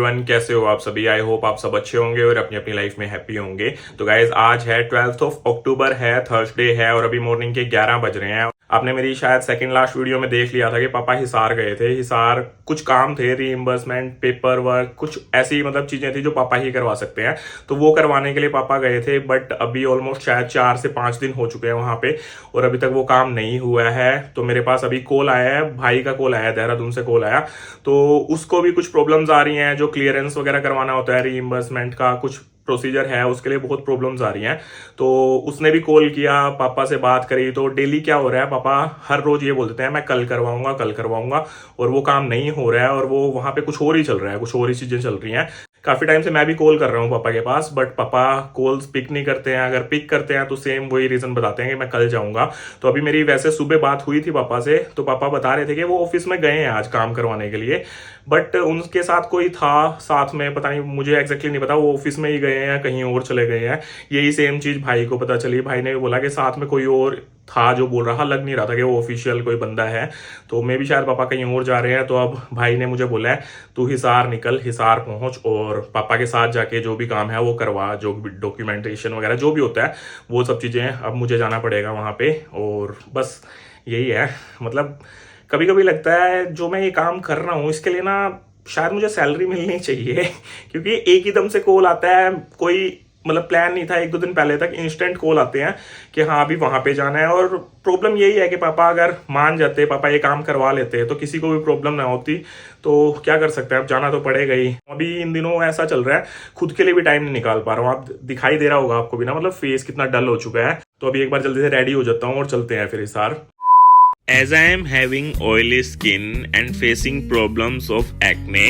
Everyone, कैसे हो आप सभी। आई होप आप सब अच्छे होंगे और अपनी अपनी लाइफ में हैप्पी होंगे। तो गाइज आज है 12th ऑफ अक्टूबर है, थर्सडे है और अभी मॉर्निंग के 11 बज रहे हैं। आपने मेरी शायद सेकंड लास्ट वीडियो में देख लिया था कि पापा हिसार गए थे। हिसार कुछ काम थे, रीइंबर्समेंट, पेपर वर्क, कुछ ऐसी मतलब चीजें थी जो पापा ही करवा सकते हैं, तो वो करवाने के लिए पापा गए थे। बट अभी ऑलमोस्ट शायद 4 से 5 दिन हो चुके हैं वहां पे और अभी तक वो काम नहीं हुआ है। तो मेरे पास अभी कॉल आया है, भाई का कॉल आया है, देहरादून से कॉल आया, तो उसको भी कुछ प्रॉब्लम्स आ रही हैं। जो क्लियरेंस वगैरह करवाना होता है, रीइंबर्समेंट का कुछ प्रोसीजर है, उसके लिए बहुत प्रॉब्लम्स आ रही हैं। तो उसने भी कॉल किया, पापा से बात करी। तो डेली क्या हो रहा है, पापा हर रोज ये बोलते हैं मैं कल करवाऊंगा कल करवाऊंगा, और वो काम नहीं हो रहा है और वो वहां पे कुछ और ही चल रहा है, कुछ और ही चीजें चल रही हैं। काफी टाइम से मैं भी कॉल कर रहा हूँ पापा के पास, बट पापा कॉल्स पिक नहीं करते हैं। अगर पिक करते हैं तो सेम वही रीजन बताते हैं कि मैं कल जाऊंगा। तो अभी मेरी वैसे सुबह बात हुई थी पापा से, तो पापा बता रहे थे कि वो ऑफिस में गए हैं आज काम करवाने के लिए, बट उनके साथ कोई था साथ में, पता नहीं, मुझे एग्जैक्टली नहीं पता, वो ऑफिस में ही गए हैं कहीं और चले गए हैं। यही सेम चीज भाई को पता चली। भाई ने भी बोला कि साथ में कोई और था जो बोल रहा, लग नहीं रहा था कि वो ऑफिशियल कोई बंदा है। तो मैं भी शायद पापा कहीं और जा रहे हैं। तो अब भाई ने मुझे बोला है तू हिसार निकल, हिसार पहुंच और पापा के साथ जाके जो भी काम है वो करवा, जो भी डॉक्यूमेंटेशन वगैरह जो भी होता है वो सब चीजें। अब मुझे जाना पड़ेगा वहां पे और बस यही है। मतलब कभी कभी लगता है जो मैं ये काम कर रहा हूँ इसके लिए ना शायद मुझे सैलरी मिलनी चाहिए क्योंकि एक ही दम से कॉल आता है, कोई मतलब प्लान नहीं था। 1-2 दिन पहले तक इंस्टेंट कॉल आते हैं कि हाँ अभी वहां पे जाना है। और प्रॉब्लम यही है कि पापा अगर मान जाते, पापा ये काम करवा लेते तो किसी को भी प्रॉब्लम ना होती। तो क्या कर सकते हैं, अब जाना तो पड़ेगा ही। अभी इन दिनों ऐसा चल रहा है, खुद के लिए भी टाइम नहीं निकाल पा रहा हूँ। आप दिखाई दे रहा होगा आपको भी ना, मतलब फेस कितना डल हो चुका है। तो अभी एक बार जल्दी से रेडी हो जाता हूँ और चलते हैं फिर Hisar. As I am having oily skin and facing problems of acne,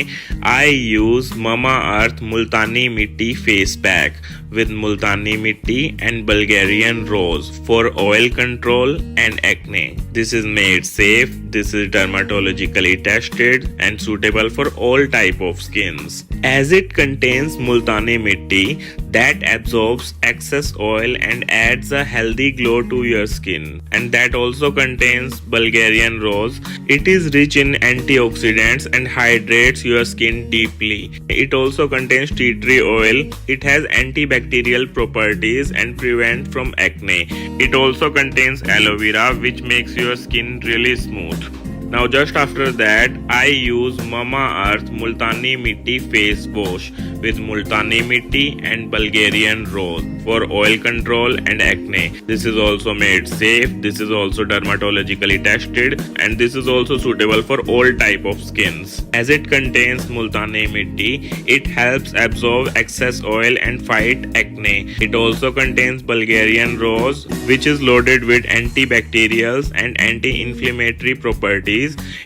I use Mamaearth Multani Mitti face pack with Multani Mitti and Bulgarian rose for oil control and acne. This is made safe, this is dermatologically tested and suitable for all type of skins. As it contains Multani Mitti that absorbs excess oil and adds a healthy glow to your skin, and that also contains Bulgarian rose. It is rich in antioxidants and hydrates your skin deeply. It also contains tea tree oil. It has antibacterial properties and prevent from acne. It also contains aloe vera which makes your skin really smooth. Now just after that I use Mamaearth Multani Mitti face wash with Multani Mitti and Bulgarian rose for oil control and acne. This is also made safe, this is also dermatologically tested and this is also suitable for all type of skins. As it contains Multani Mitti, it helps absorb excess oil and fight acne. It also contains Bulgarian rose which is loaded with antibacterials and anti-inflammatory properties.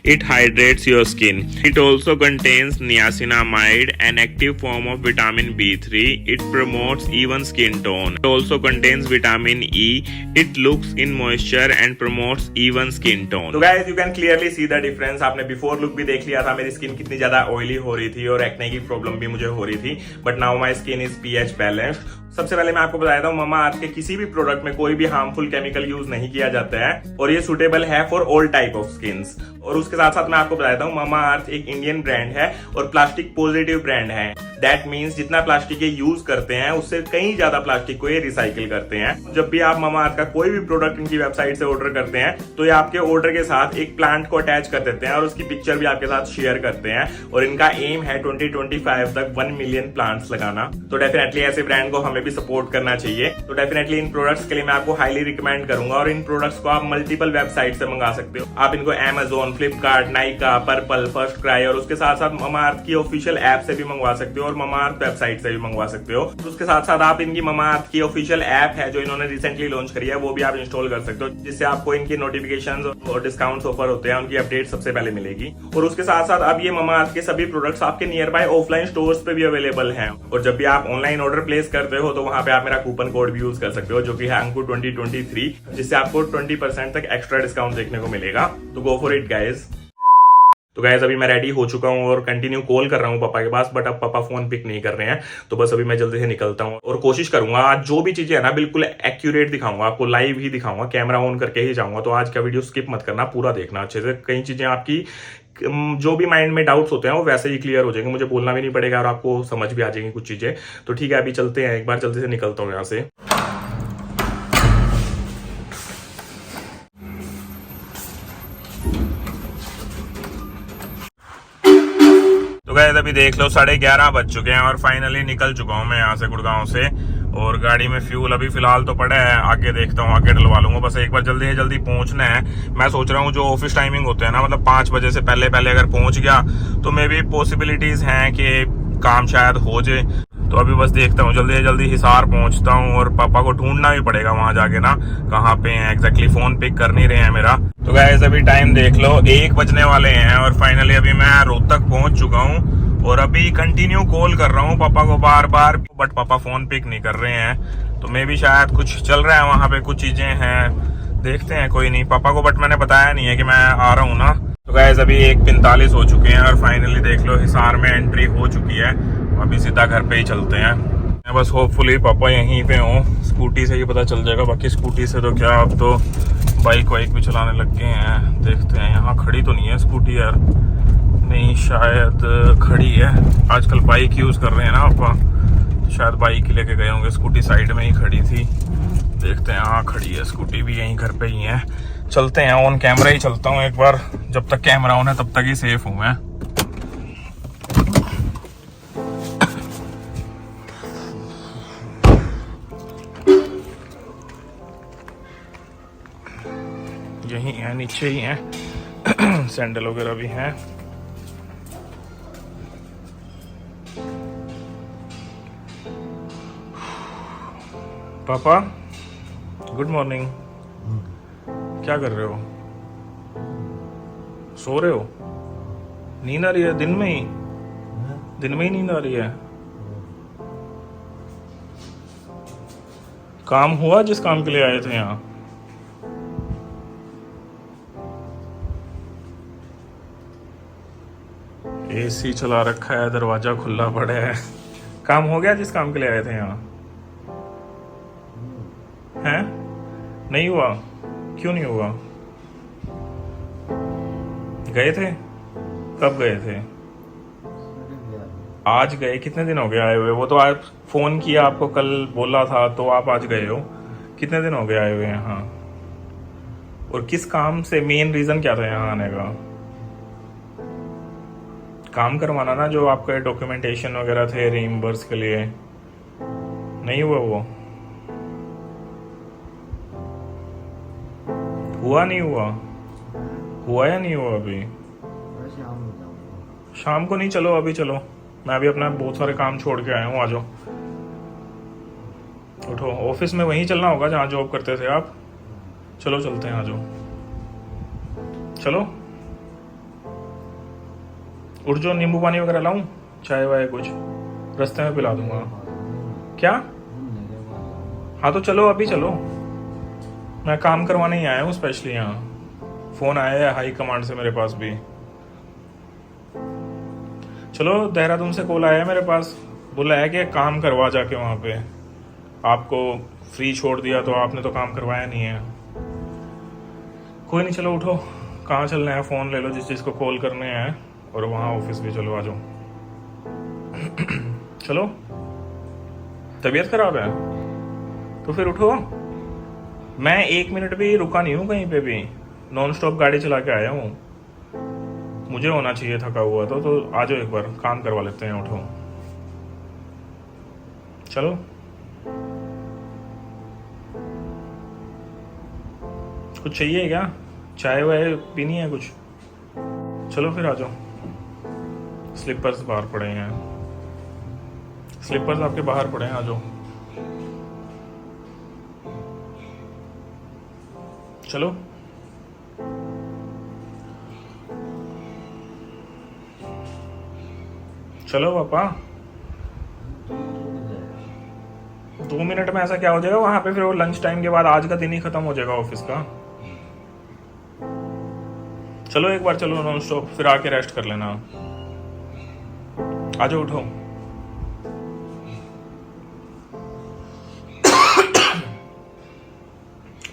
It hydrates your skin. It also contains niacinamide, an active form of vitamin B3. It promotes even skin tone. It also contains vitamin E. It looks in moisture and promotes even skin tone. तो guys you can clearly see the difference. आपने before look भी देख लिया था, मेरी skin कितनी ज्यादा oily हो रही थी और एक्ने की प्रॉब्लम भी मुझे हो रही थी। But now my skin is pH balanced. सबसे पहले मैं आपको बता देता हूँ, ममाअर्थ के किसी भी प्रोडक्ट में कोई भी हार्मफुल केमिकल यूज नहीं किया जाता है और ये सुटेबल है for all type of skins. और उसके साथ साथ मैं आपको बता देता हूँ, ममाअर्थ एक इंडियन ब्रांड है और प्लास्टिक पॉजिटिव ब्रांड है। दैट मीन्स जितना प्लास्टिक ये यूज करते हैं उससे कहीं ज्यादा प्लास्टिक को ये रिसाइकिल करते हैं। जब भी आप ममाअर्थ का कोई भी प्रोडक्ट इनकी वेबसाइट से ऑर्डर करते हैं तो ये आपके ऑर्डर के साथ एक प्लांट को अटैच कर देते हैं और उसकी पिक्चर भी आपके साथ शेयर करते हैं। और इनका एम है 2025 तक 1 मिलियन प्लांट्स लगाना। तो डेफिनेटली ऐसे ब्रांड को हमें भी सपोर्ट करना चाहिए। तो डेफिनेटली इन प्रोडक्ट्स के लिए मैं आपको हाईली रिकमेंड करूंगा। और इन प्रोडक्ट्स को आप मल्टीपल वेबसाइट से मंगा सकते हो। आप इनको Amazon, Flipkart, Nykaa, purple, first cry और उसके साथ साथ ममाअर्थ की ऑफिशियल ऐप से भी मंगवा सकते हो और ममाअर्थ वेबसाइट से भी मंगवा सकते हो। तो उसके साथ साथ आप इनकी ममाअर्थ की ऑफिशियल ऐप है जो इन्होंने रिसेंटली लॉन्च करी है, वो भी आप इंस्टॉल कर सकते हो, जिससे आपको इनकी नोटिफिकेशंस और डिस्काउंट्स ऑफर होते हैं उनकी अपडेट सबसे पहले मिलेगी। और उसके साथ साथ अब ये ममाअर्थ के सभी प्रोडक्ट्स आपके नियर बाय ऑफलाइन स्टोर्स पे भी अवेलेबल हैं। और जब भी आप ऑनलाइन ऑर्डर प्लेस करते हो तो वहां पे आप मेरा कूपन कोड भी यूज कर सकते हो, जो कि है अंकुर 2023, जिससे आपको 20% तक एक्स्ट्रा डिस्काउंट देखने को मिलेगा। तो गो फॉर इट गाइज। तो गाइस अभी मैं रेडी हो चुका हूँ और कंटिन्यू कॉल कर रहा हूँ पापा के पास, बट अब पापा फोन पिक नहीं कर रहे हैं। तो बस अभी मैं जल्दी से निकलता हूँ और कोशिश करूंगा आज जो भी चीजें है ना बिल्कुल एक्यूरेट दिखाऊंगा, आपको लाइव ही दिखाऊंगा, कैमरा ऑन करके ही जाऊंगा। तो आज का वीडियो स्किप मत करना, पूरा देखना अच्छे से। कई चीजें आपकी जो भी माइंड में डाउट्स होते हैं वो वैसे ही क्लियर हो जाएंगे, मुझे बोलना भी नहीं पड़ेगा और आपको समझ भी आ जाएंगी कुछ चीजें। तो ठीक है, अभी चलते हैं, एक बार जल्दी से निकलता हूँ यहाँ से। तो गाइस अभी देख लो 11:30 बज चुके हैं और फाइनली निकल चुका हूँ मैं यहाँ से, गुड़गांव से। और गाड़ी में फ्यूल अभी फिलहाल तो पड़ा है, आगे देखता हूँ, आगे डलवा लूंगा। बस एक बार जल्दी से जल्दी पहुंचना है। मैं सोच रहा हूँ जो ऑफिस टाइमिंग होते हैं ना, मतलब 5 बजे से पहले पहले अगर पहुंच गया तो मे भी पॉसिबिलिटीज हैं कि काम शायद हो जाए। तो अभी बस देखता हूँ जल्दी से जल्दी हिसार पहुंचता हूँ, और पापा को ढूंढना भी पड़ेगा वहां जाके ना, कहाँ पे हैं एग्जैक्टली, फोन पिक कर नहीं रहे हैं मेरा। तो गाइस अभी टाइम देख लो 1 बजने वाले हैं और फाइनली अभी मैं रोहतक पहुंच चुका हूँ। और अभी कंटिन्यू कॉल कर रहा हूँ पापा को बार बार, बट पापा फोन पिक नहीं कर रहे हैं। तो मे भी शायद कुछ चल रहा है वहां पे, कुछ चीजें हैं, देखते हैं, कोई नहीं। पापा को बट मैंने बताया नहीं है कि मैं आ रहा हूँ ना। तो गाइस अभी 1:45 हो चुके हैं और फाइनली देख लो हिसार में एंट्री हो चुकी है। अभी सीधा घर पे ही चलते हैं। मैं बस होपफुली पापा यहीं पे हूँ, स्कूटी से ही पता चल जाएगा, बाकी स्कूटी से तो क्या, अब तो बाइक वाइक भी चलाने लग गए हैं। देखते हैं, यहाँ खड़ी तो नहीं है स्कूटी यार, नहीं शायद खड़ी है। आजकल बाइक यूज कर रहे हैं ना पापा, तो शायद बाइक लेके गए होंगे, स्कूटी साइड में ही खड़ी थी। देखते हैं, हाँ खड़ी है स्कूटी भी, यहीं घर पे ही है। चलते हैं, ऑन कैमरा ही चलता हूँ एक बार, जब तक कैमरा ऑन है तब तक ही सेफ हूँ मैं। यही है, नीचे ही है, सैंडल वगैरह भी हैं। पापा गुड मॉर्निंग, क्या कर रहे हो? सो रहे हो? नींद आ रही है? दिन में ही नींद आ रही है? काम हुआ जिस काम के लिए आए थे यहाँ? एसी चला रखा है, दरवाजा खुला पड़ा है, काम हो गया जिस काम के लिए आए थे यहाँ? हैं? नहीं हुआ? क्यों नहीं हुआ? गए थे? कब गए थे? आज गए? कितने दिन हो गए आए हुए? वो तो आज फोन किया आपको, कल बोला था, तो आप आज गए हो। कितने दिन हो गए आए हुए यहाँ? और किस काम से? मेन रीजन क्या था यहाँ आने का? काम करवाना ना, जो आपके डॉक्यूमेंटेशन वगैरह थे रीइंबर्स के लिए। नहीं हुआ वो? हुआ नहीं हुआ? हुआ या नहीं हुआ अभी? शाम को नहीं, चलो अभी चलो, मैं अभी अपना बहुत सारे काम छोड़ के आया हूँ, आ जाओ। उठो, ऑफिस में वहीं चलना होगा जहाँ जॉब करते थे आप। चलो चलते हैं, आ जाओ, चलो उठ जाओ। नींबू पानी वगैरह लाऊं, चाय वाय कुछ रास्ते में पिला दूंगा। क्या? हाँ तो चलो अभी चलो, मैं काम करवाने ही आया हूँ स्पेशली यहाँ। फोन आया है हाई कमांड से मेरे पास भी। चलो, देहरादून से कॉल आया है मेरे पास, बोला है कि काम करवा जाके वहाँ पे। आपको फ्री छोड़ दिया तो आपने तो काम करवाया नहीं है। कोई नहीं, चलो उठो, कहाँ चलना है? फ़ोन ले लो जिस चीज़ को कॉल करने हैं, और वहाँ ऑफिस भी चलो, आ जाओ। चलो, तबीयत खराब है तो फिर उठो। मैं 1 मिनट भी रुका नहीं हूँ कहीं पे भी, नॉन स्टॉप गाड़ी चला के आया हूँ। मुझे होना चाहिए थका हुआ तो आ जाओ, एक बार काम करवा लेते हैं, उठो चलो। कुछ चाहिए क्या? चाय वाय पीनी है कुछ? चलो फिर आ जाओ। स्लीपर्स बाहर पड़े हैं, स्लीपर्स आपके बाहर पड़े हैं, आ जाओ। चलो चलो पापा। 2 मिनट में ऐसा क्या हो जाएगा वहां पे? फिर वो लंच टाइम के बाद आज का दिन ही खत्म हो जाएगा ऑफिस का। चलो एक बार चलो नॉन स्टॉप, फिर आके रेस्ट कर लेना। आ जाओ, उठो।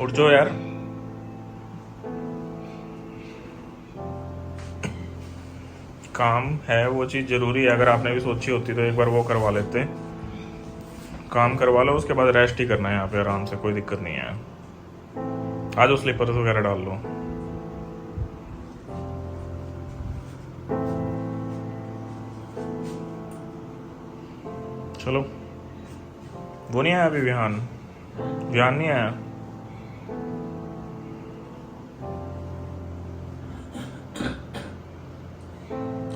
उठ जाओ यार। काम है वो चीज़ ज़रूरी है। अगर आपने भी सोची होती तो एक बार वो करवा लेते। काम करवा लो, उसके बाद रेस्ट ही करना है यहाँ पे आराम से, कोई दिक्कत नहीं है। आ जाओ, स्लीपर्स वगैरह डाल लो। चलो, वो नहीं आया अभी विहान? विहान नहीं आया?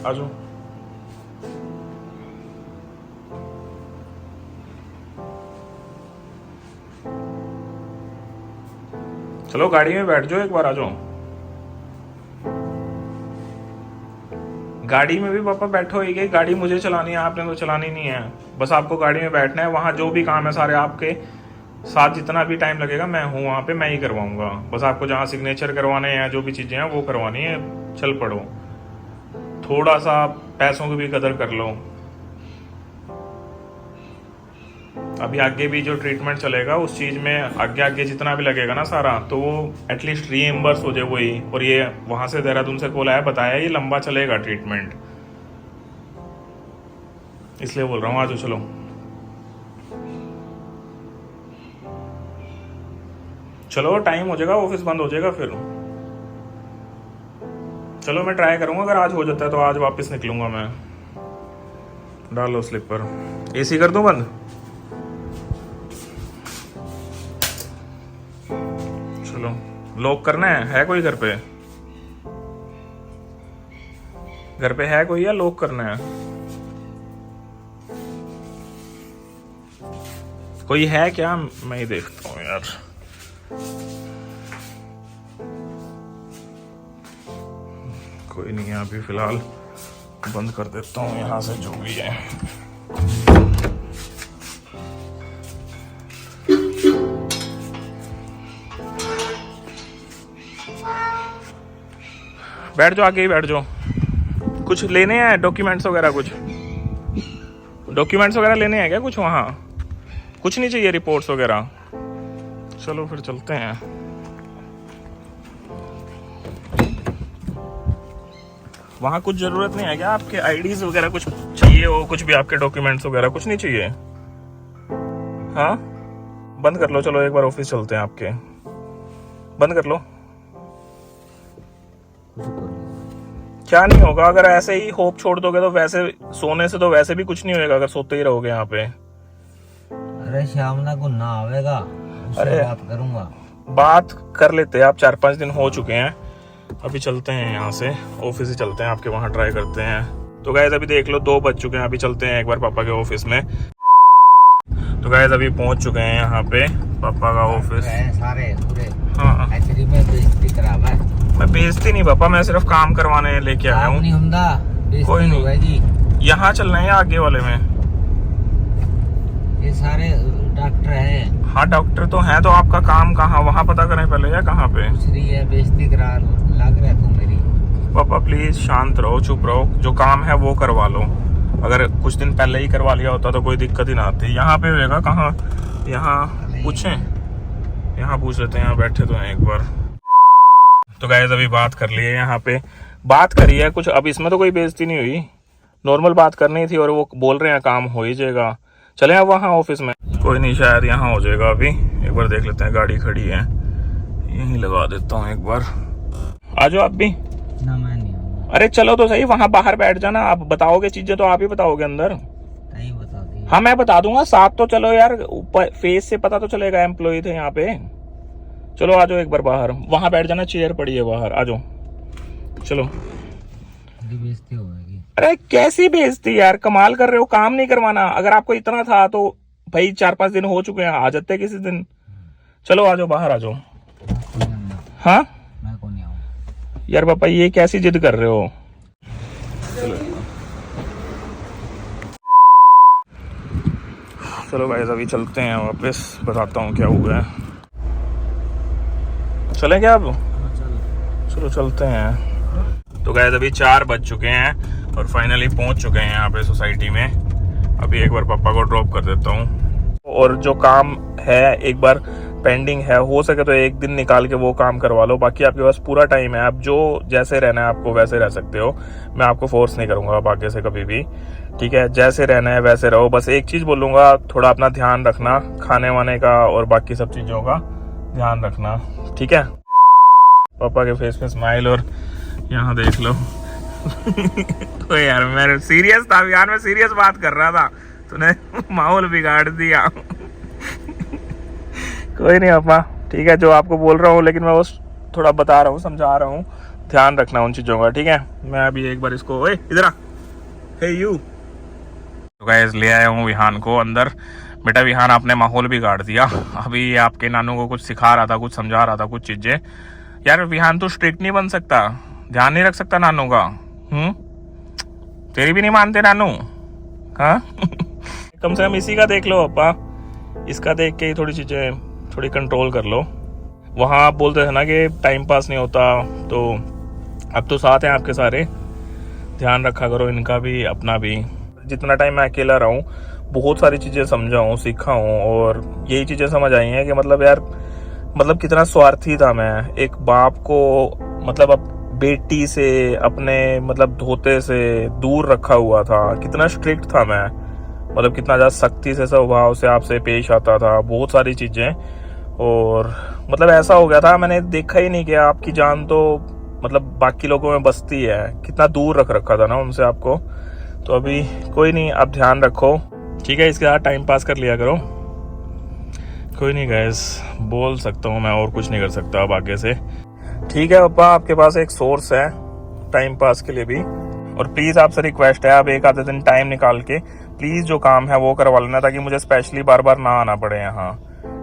आ जाओ। चलो गाड़ी में बैठ जाओ, एक बार आ जाओ। गाड़ी में भी पापा बैठो ही गई, गाड़ी मुझे चलानी है, आपने तो चलानी नहीं है। बस आपको गाड़ी में बैठना है, वहां जो भी काम है सारे आपके साथ, जितना भी टाइम लगेगा मैं हूँ वहां पे, मैं ही करवाऊंगा। बस आपको जहाँ सिग्नेचर करवाने हैं, जो भी चीजें हैं वो करवानी है। चल पड़ो, थोड़ा सा पैसों की भी कदर कर लो। अभी आगे भी जो ट्रीटमेंट चलेगा उस चीज में आगे आगे जितना भी लगेगा ना सारा, तो वो एटलीस्ट रीएम्बर्स हो जाए वही। और ये वहां से देहरादून से कॉल आया, बताया ये लंबा चलेगा ट्रीटमेंट, इसलिए बोल रहा हूँ। आज चलो चलो, टाइम हो जाएगा, ऑफिस बंद हो जाएगा फिर। चलो मैं ट्राई करूंगा, अगर आज हो जाता है तो आज वापस निकलूंगा मैं। डालो स्लीपर। एसी कर दूं बंद? चलो, लॉक करना है कोई घर पे? घर पे है कोई या लॉक करना है? कोई है क्या? मैं ही देखता हूँ यार। कोई नहीं है अभी फिलहाल, बंद कर देता हूँ यहाँ से जो भी है। बैठ जाओ, आगे ही बैठ जाओ। कुछ लेने हैं डॉक्यूमेंट्स वगैरह? कुछ डॉक्यूमेंट्स वगैरह लेने हैं क्या कुछ वहाँ? कुछ नहीं चाहिए, रिपोर्ट्स वगैरह? चलो फिर चलते हैं। वहाँ कुछ जरूरत नहीं है क्या आपके आईडीज वगैरह कुछ चाहिए हो? कुछ भी आपके डॉक्यूमेंट्स वगैरह कुछ नहीं चाहिए? हाँ, बंद कर लो। चलो एक बार ऑफिस चलते हैं आपके, बंद कर लो। क्या नहीं होगा अगर ऐसे ही होप छोड़ दोगे तो? वैसे सोने से तो वैसे भी कुछ नहीं होएगा अगर सोते ही रहोगे यहाँ पे। अरे शाम ना को ना आवेगा, अरे बात करूंगा। बात कर लेते हैं, आप 4-5 दिन हो चुके हैं। अभी चलते हैं यहाँ से, ऑफिस ही चलते हैं आपके, वहाँ ट्राई करते हैं। तो गाइस अभी देख लो 2 बज चुके हैं, अभी चलते हैं एक बार पापा के ऑफिस में। तो गाइस अभी पहुंच चुके हैं यहाँ पे पापा का ऑफिस। सारे पूरे हाँ, में बेइज्जती करावा है। मैं बेइज्जती नहीं पापा, मैं सिर्फ काम करवाने लेके आया हूँ। कोई नहीं होगी। यहाँ चलना है आगे वाले में? ये सारे डॉक्टर हैं। हाँ डॉक्टर तो हैं, तो आपका काम कहाँ, वहाँ पता करें पहले या कहाँ पे? दूसरी है, बेइज्जती करा लग रहा है तू मेरी। पापा प्लीज शांत रहो, चुप रहो, जो काम है वो करवा लो। अगर कुछ दिन पहले ही करवा लिया होता तो कोई दिक्कत ही ना आती। यहाँ पे होगा कहाँ? यहाँ पूछें, यहाँ पूछ लेते हैं, यहाँ बैठे तो हैं एक बार। तो गाइस अभी बात कर ली है, यहाँ पे बात करी है कुछ। अब इसमें तो कोई बेइज्जती नहीं हुई, नॉर्मल बात करनी थी और वो बोल रहे हैं काम हो ही जाएगा। चले अब वहाँ ऑफिस में। कोई नहीं, शायद यहाँ हो जाएगा। अभी एक बार देख लेते हैं, गाड़ी खड़ी है, यहीं लगा देता हूँ एक बार। आ जाओ आप भी। ना मैं नहीं हूँ। अरे चलो तो सही, वहाँ बाहर बैठ जाना। आप बताओगे चीजें तो आप ही बताओगे अंदर। नहीं बता दी। हाँ मैं बता दूंगा, साथ तो चलो यार, फेस से पता तो चलेगा एम्प्लॉय थे यहाँ पे। चलो आ जाओ एक बार बाहर, वहां बैठ जाना, चेयर पड़ी है बाहर, आ जाओ। चलो। बेइज्जती होगी। अरे कैसी बेइज्जती यार, कमाल कर रहे हो, काम नहीं करवाना। अगर आपको इतना था तो भाई 4-5 दिन हो चुके हैं, आ जाते किसी दिन। चलो आ जाओ बाहर, आ जाओ। हाँ मैं को नहीं आऊँ यार पापा, ये कैसी जिद कर रहे हो? चलो गाइस अभी चलते हैं वापस, बताता हूँ क्या हुआ है। चलें क्या अब? चलो चलते हैं। तो गाइस अभी 4 बज चुके हैं और फाइनली पहुंच चुके हैं यहाँ पे सोसाइटी में। अभी एक बार पापा को ड्रॉप कर देता हूँ और जो काम है एक बार पेंडिंग है, हो सके तो एक दिन निकाल के वो काम करवा लो। बाकी आपके पास पूरा टाइम है, आप जो जैसे रहना है आपको वैसे रह सकते हो। मैं आपको फोर्स नहीं करूँगा अब आगे से कभी भी, ठीक है? जैसे रहना है वैसे रहो। बस एक चीज़ बोलूँगा, थोड़ा अपना ध्यान रखना, खाने वाने का और बाकी सब चीज़ों का ध्यान रखना, ठीक है? पापा के फेस में स्माइल, और यहाँ देख लो। तो यार मैं सीरियस था यार, मैं सीरियस बात कर रहा था, तूने माहौल बिगाड़ दिया। कोई नहीं पापा, ठीक है, जो आपको बोल रहा हूँ, लेकिन मैं बस थोड़ा बता रहा हूँ, समझा रहा हूँ, ध्यान रखना उन चीज़ों का, ठीक है? मैं अभी एक बार इसको, ओए इधर आ, हे यू। तो गाइस ले आया हूँ विहान को अंदर। बेटा विहान, आपने माहौल बिगाड़ दिया। अभी आपके नानू को कुछ सिखा रहा था, कुछ समझा रहा था, कुछ चीज़ें। यार विहान तू स्ट्रिक्ट नहीं बन सकता, ध्यान नहीं रख सकता नानू का? तेरी भी नहीं मानते नानू? हाँ। कम से कम इसी का देख लो पापा, इसका देख के ही थोड़ी चीजें थोड़ी कंट्रोल कर लो। वहाँ आप बोलते थे ना कि टाइम पास नहीं होता, तो अब तो साथ हैं आपके सारे, ध्यान रखा करो इनका भी अपना भी। जितना टाइम मैं अकेला रहा हूँ, बहुत सारी चीजें समझा हूँ, सीखा हूँ, और यही चीजें समझ आई हैं कि मतलब यार, मतलब कितना स्वार्थी था मैं। एक बाप को मतलब अब बेटी से, अपने मतलब धोते से दूर रखा हुआ था, कितना स्ट्रिक्ट था मैं, मतलब कितना ज़्यादा सख्ती से स्वभाव से आपसे पेश आता था, बहुत सारी चीज़ें। और मतलब ऐसा हो गया था, मैंने देखा ही नहीं कि आपकी जान तो मतलब बाकी लोगों में बसती है, कितना दूर रख रखा था ना उनसे आपको। तो अभी कोई नहीं, आप ध्यान रखो, ठीक है? इसके साथ टाइम पास कर लिया करो। कोई नहीं गाइस, बोल सकता हूँ मैं, और कुछ नहीं कर सकता अब आगे से, ठीक है? पापा आपके पास एक सोर्स है टाइम पास के लिए भी, और प्लीज़ आपसे रिक्वेस्ट है, आप एक आधे दिन टाइम निकाल के प्लीज़ जो काम है वो करवा लेना, ताकि मुझे स्पेशली बार बार ना आना पड़े यहाँ,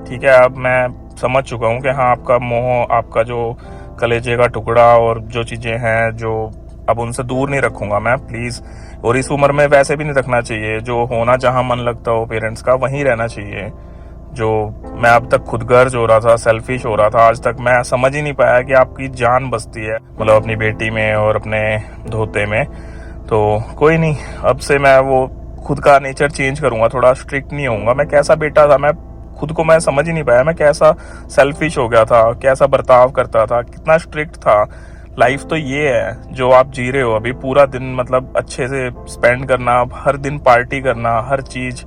ठीक है? अब मैं समझ चुका हूँ कि हाँ, आपका मोह, आपका जो कलेजे का टुकड़ा और जो चीज़ें हैं, जो अब उनसे दूर नहीं रखूँगा मैं, प्लीज़। और इस उम्र में वैसे भी नहीं रखना चाहिए, जो होना जहाँ मन लगता हो पेरेंट्स का वहीं रहना चाहिए। जो मैं अब तक खुदगर्ज हो रहा था, सेल्फिश हो रहा था, आज तक मैं समझ ही नहीं पाया कि आपकी जान बसती है, मतलब अपनी बेटी में और अपने धोते में। तो कोई नहीं, अब से मैं वो खुद का नेचर चेंज करूंगा, थोड़ा स्ट्रिक्ट नहीं होऊंगा। मैं कैसा बेटा था, मैं खुद को मैं समझ ही नहीं पाया, मैं कैसा सेल्फिश हो गया था, कैसा बर्ताव करता था, कितना स्ट्रिक्ट था। लाइफ तो ये है जो आप जी रहे हो अभी, पूरा दिन मतलब अच्छे से स्पेंड करना, हर दिन पार्टी करना, हर चीज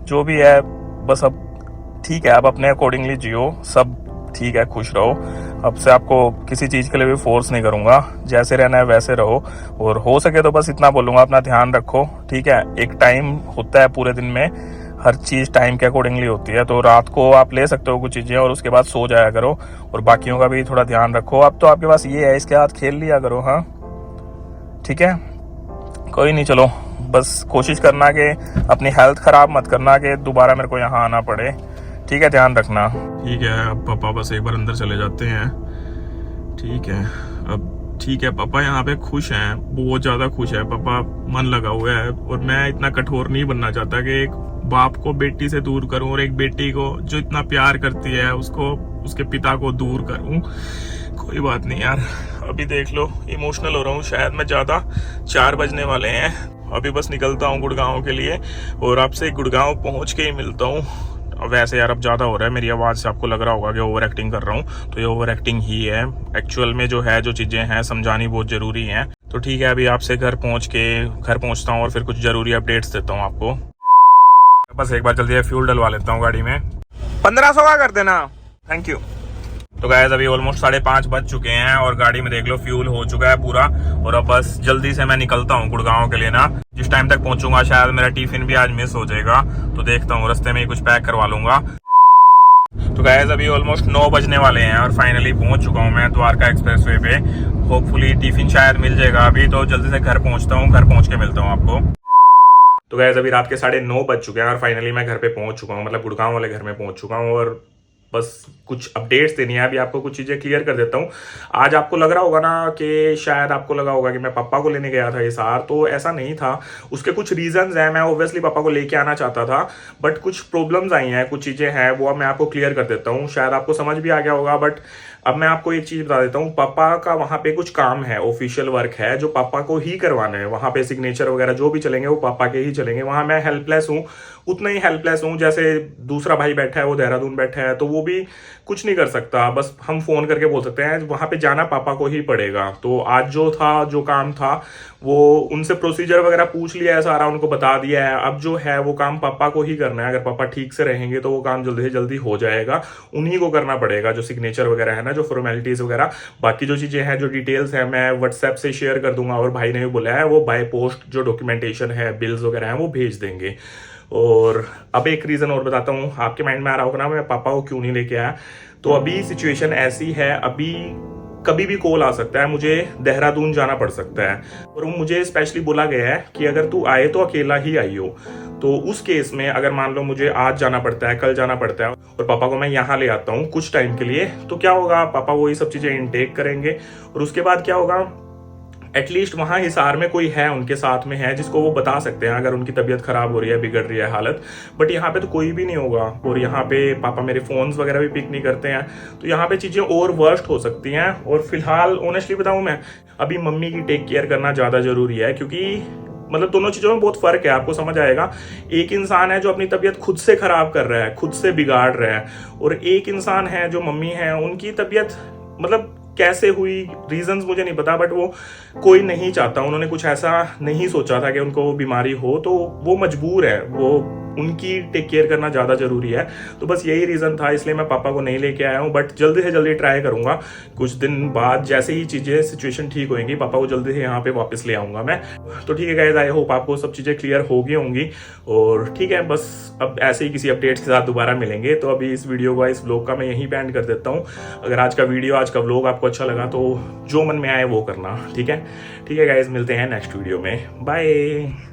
जो भी है, बस अब ठीक है, आप अपने अकॉर्डिंगली जियो, सब ठीक है, खुश रहो। अब से आपको किसी चीज़ के लिए भी फोर्स नहीं करूँगा, जैसे रहना है वैसे रहो। और हो सके तो बस इतना बोलूँगा, अपना ध्यान रखो, ठीक है? एक टाइम होता है पूरे दिन में, हर चीज़ टाइम के अकॉर्डिंगली होती है। तो रात को आप ले सकते हो कुछ चीज़ें, और उसके बाद सो जाया करो, और बाकियों का भी थोड़ा ध्यान रखो। अब तो आपके पास ये है, इसके साथ खेल लिया करो, हाँ ठीक है? कोई नहीं, चलो बस कोशिश करना कि अपनी हेल्थ ख़राब मत करना कि दोबारा मेरे को यहाँ आना पड़े, ठीक है? ध्यान रखना, ठीक है? अब पापा बस एक बार अंदर चले जाते हैं, ठीक है? अब ठीक है, पापा यहाँ पे खुश हैं, बहुत ज़्यादा खुश है पापा, मन लगा हुआ है। और मैं इतना कठोर नहीं बनना चाहता कि एक बाप को बेटी से दूर करूं, और एक बेटी को जो इतना प्यार करती है उसको, उसके पिता को दूर करूं। कोई बात नहीं यार, अभी देख लो इमोशनल हो रहा हूँ शायद मैं ज़्यादा। 4 बजने वाले हैं, अभी बस निकलता हूँ गुड़गांव के लिए, और आपसे गुड़गांव पहुँच के ही मिलता हूँ। वैसे यार अब ज़्यादा हो रहा है, मेरी आवाज़ से आपको लग रहा होगा कि ओवर एक्टिंग कर रहा हूँ, तो ये ओवर एक्टिंग ही है। एक्चुअल में जो है, जो चीज़ें हैं समझानी बहुत ज़रूरी हैं। तो ठीक है, अभी आपसे घर पहुँचता हूँ और फिर कुछ ज़रूरी अपडेट्स देता हूँ आपको। बस एक बार जल्दी फ्यूल डलवा लेता हूँ गाड़ी में, 1500 का कर देना, थैंक यू। तो गाइस अभी ऑलमोस्ट 5:30 बज चुके हैं, और गाड़ी में देख लो फ्यूल हो चुका है पूरा। और अब बस जल्दी से मैं निकलता हूँ गुड़गांव के लिए ना। जिस टाइम तक पहुंचूंगा शायद मेरा टिफिन भी आज मिस हो जाएगा, तो देखता हूँ रास्ते में ही कुछ पैक करवा लूंगा। तो गाइस अभी ऑलमोस्ट 9 बजने वाले हैं, और फाइनली पहुंच चुका हूँ मैं द्वारका एक्सप्रेसवे पे। होपफुली टिफिन शायद मिल जाएगा अभी, तो जल्दी से घर पहुंचता हूँ, घर पहुंच के मिलता हूँ आपको। तो गाइस अभी रात के 9:30 बज चुके हैं, और फाइनली मैं घर पे पहुंच चुका हूँ, मतलब गुड़गांव वाले घर में पहुंच चुका हूँ। और बस कुछ अपडेट्स देनी है अभी आपको, कुछ चीज़ें क्लियर कर देता हूँ। आज आपको लग रहा होगा ना कि शायद आपको लगा होगा कि मैं पापा को लेने गया था हिसार, तो ऐसा नहीं था। उसके कुछ रीजंस हैं, मैं ऑब्वियसली पापा को लेके आना चाहता था, बट कुछ प्रॉब्लम्स आई हैं, कुछ चीज़ें हैं, वो मैं आपको क्लियर कर देता हूँ। शायद आपको समझ भी आ गया होगा, बट अब मैं आपको एक चीज बता देता हूँ, पापा का वहां पे कुछ काम है, ऑफिशियल वर्क है जो पापा को ही करवाना है। वहां पे सिग्नेचर वगैरह जो भी चलेंगे वो पापा के ही चलेंगे। वहां मैं हेल्पलेस हूँ, उतना ही हेल्पलेस हूँ जैसे दूसरा भाई बैठा है, वो देहरादून बैठा है, तो वो भी कुछ नहीं कर सकता। बस हम फोन करके बोल सकते हैं, वहां पे जाना पापा को ही पड़ेगा। तो आज जो काम था वो उनसे प्रोसीजर वगैरह पूछ लिया है, सारा उनको बता दिया है। अब जो है वो काम पापा को ही करना है। अगर पापा ठीक से रहेंगे तो वो काम जल्दी से जल्दी हो जाएगा, उन्हीं को करना पड़ेगा। जो सिग्नेचर वगैरह है ना, जो फॉर्मेलिटीज वगैरह, बाकी जो चीजें हैं, जो डिटेल्स है, मैं व्हाट्सएप से शेयर कर दूंगा। और भाई ने भी बोला है वो बाय पोस्ट जो डॉक्यूमेंटेशन है, बिल्स वगैरह है, वो भेज देंगे। और अब एक रीजन और बताता हूँ, आपके माइंड में आ रहा होगा ना मैं पापा को क्यों नहीं लेके आया। तो अभी सिचुएशन ऐसी है, अभी कभी भी कॉल आ सकता है, मुझे देहरादून जाना पड़ सकता है। और मुझे स्पेशली बोला गया है कि अगर तू आए तो अकेला ही आइयो। तो उस केस में अगर मान लो मुझे आज जाना पड़ता है, कल जाना पड़ता है, और पापा को मैं यहाँ ले आता हूँ कुछ टाइम के लिए, तो क्या होगा, पापा वही सब चीजें इनटेक करेंगे। और उसके बाद क्या होगा, एटलीस्ट वहां हिसार में कोई है, उनके साथ में है, जिसको वो बता सकते हैं अगर उनकी तबीयत खराब हो रही है, बिगड़ रही है हालत। बट यहाँ पे तो कोई भी नहीं होगा। और यहाँ पे पापा मेरे फोन्स वगैरह भी पिक नहीं करते हैं, तो यहाँ पे चीजें और वर्स्ट हो सकती हैं। और फिलहाल ऑनेस्टली बताऊं मैं, अभी मम्मी की टेक केयर करना ज्यादा जरूरी है, क्योंकि मतलब दोनों चीजों में बहुत फर्क है, आपको समझ आएगा। एक इंसान है जो अपनी तबीयत खुद से खराब कर रहा है, खुद से बिगाड़ रहा है, और एक इंसान है जो मम्मी है, उनकी तबीयत मतलब कैसे हुई, रीजंस मुझे नहीं पता, बट वो कोई नहीं चाहता, उन्होंने कुछ ऐसा नहीं सोचा था कि उनको बीमारी हो, तो वो मजबूर है, वो उनकी टेक केयर करना ज्यादा जरूरी है। तो बस यही रीजन था, इसलिए मैं पापा को नहीं लेके आया हूँ। बट जल्दी से जल्दी ट्राई करूंगा, कुछ दिन बाद जैसे ही चीजें सिचुएशन ठीक होंगी, पापा को जल्दी से यहाँ पे वापस ले आऊंगा मैं। तो ठीक है गाइस, आई होप आपको सब चीजें क्लियर हो गई होंगी। और ठीक है, बस अब ऐसे ही किसी अपडेट्स के साथ दोबारा मिलेंगे। तो अभी इस वीडियो का, इस व्लॉग का मैं यहीं पे एंड कर देता हूँ। अगर आज का वीडियो, आज का व्लॉग आपको अच्छा लगा तो जो मन में आए वो करना, ठीक है। ठीक है गाइस, मिलते हैं नेक्स्ट वीडियो में, बाय।